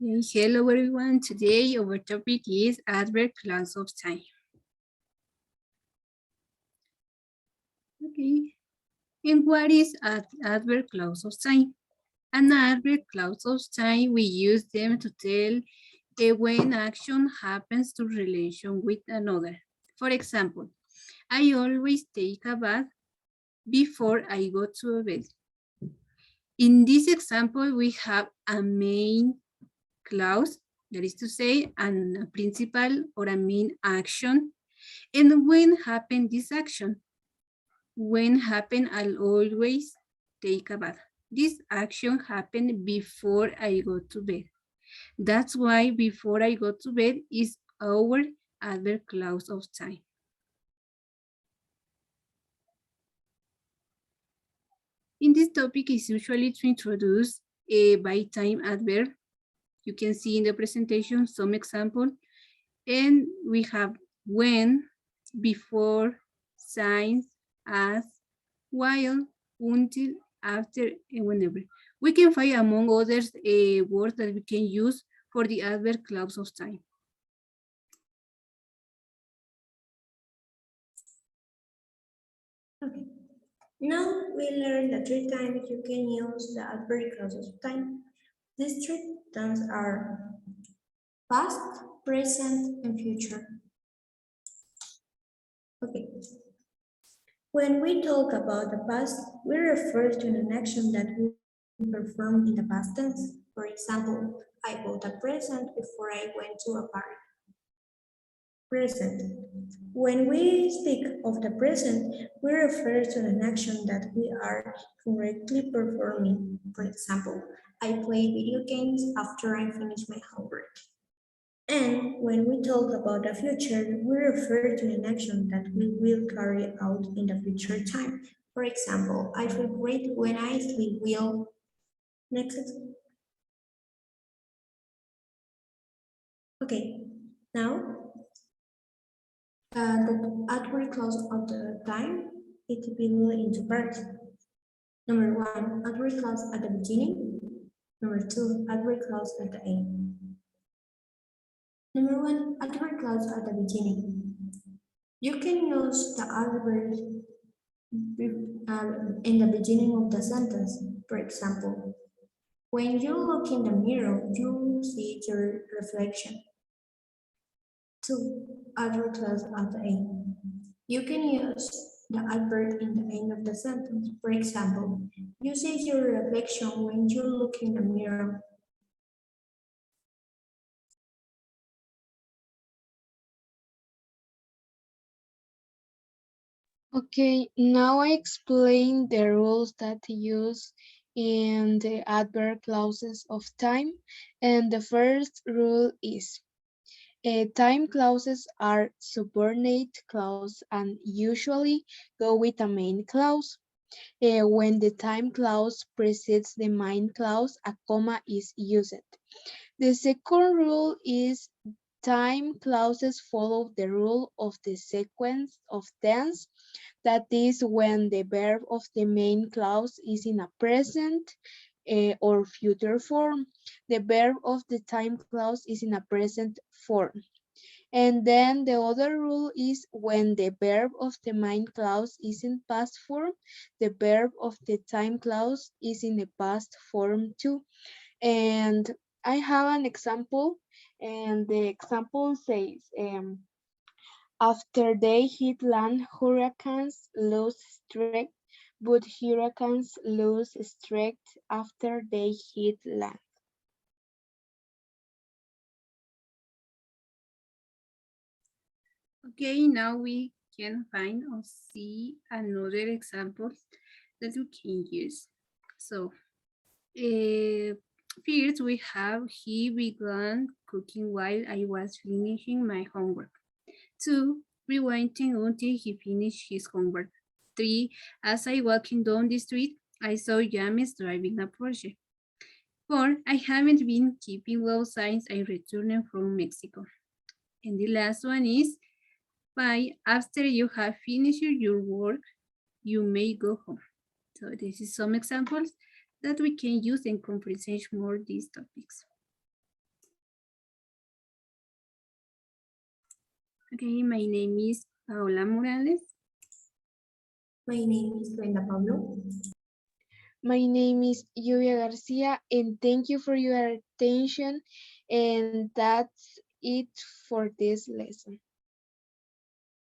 Hello everyone, today our topic is adverb clause of time. Okay, and what is adverb clause of time? An adverb clause of time, we use them to tell when action happens to relation with another. For example, I always take a bath before I go to bed. In this example, we have a main clause, that is to say, a principal or a main action. And when happen this action? When happen, I'll always take a bath. This action happened before I go to bed. That's why before I go to bed is our adverb clause of time. In this topic is usually to introduce a by time adverb. You can see in the presentation some example. And we have when, before, since, as, while, until, after, and whenever. We can find among others words that we can use for the adverb clause of time. Okay. Now we learn the 3 times you can use the adverb clause of time. These 3 times are past, present, and future. Okay. When we talk about the past, we refer to an action that we performed in the past tense. For example, I bought a present before I went to a party. Present. When we speak of the present, we refer to an action that we are currently performing. For example, I play video games after I finish my homework. And when we talk about the future, we refer to an action that we will carry out in the future time. For example, I feel great when I sleep well. Next. Okay, now the adverb clause of the time, it will into parts. Number 1, adverb clause at the beginning. Number 2, adverb clause at the end. Number 1, adverb clause at the beginning. You can use the adverb in the beginning of the sentence. For example, when you look in the mirror, you see your reflection. 2, adverb clause at the end. You can use the adverb in the end of the sentence. For example, you see your reflection when you look in the mirror. Okay, now I explain the rules that use in the adverb clauses of time. And the first rule is time clauses are subordinate clause and usually go with a main clause. When the time clause precedes the main clause, a comma is used. The second rule is time clauses follow the rule of the sequence of tense. That is when the verb of the main clause is in a present or future form. The verb of the time clause is in a present form. And then the other rule is when the verb of the main clause is in past form, the verb of the time clause is in the past form too. And I have an example, and the example says, after they hit land, hurricanes lose strength, but hurricanes lose strength after they hit land. Okay, now we can find or see another example that we can use. So, first we have he began cooking while I was finishing my homework. 2, rewinding until he finished his homework. 3, as I walking down the street, I saw James driving a Porsche. 4, I haven't been keeping well since I returned from Mexico. And the last one is 5, after you have finished your work, you may go home. So this is some examples that we can use and comprehend more these topics. Okay, my name is Paola Morales. My name is Glenda Pablo. My name is Lluvia Garcia, and thank you for your attention. And that's it for this lesson.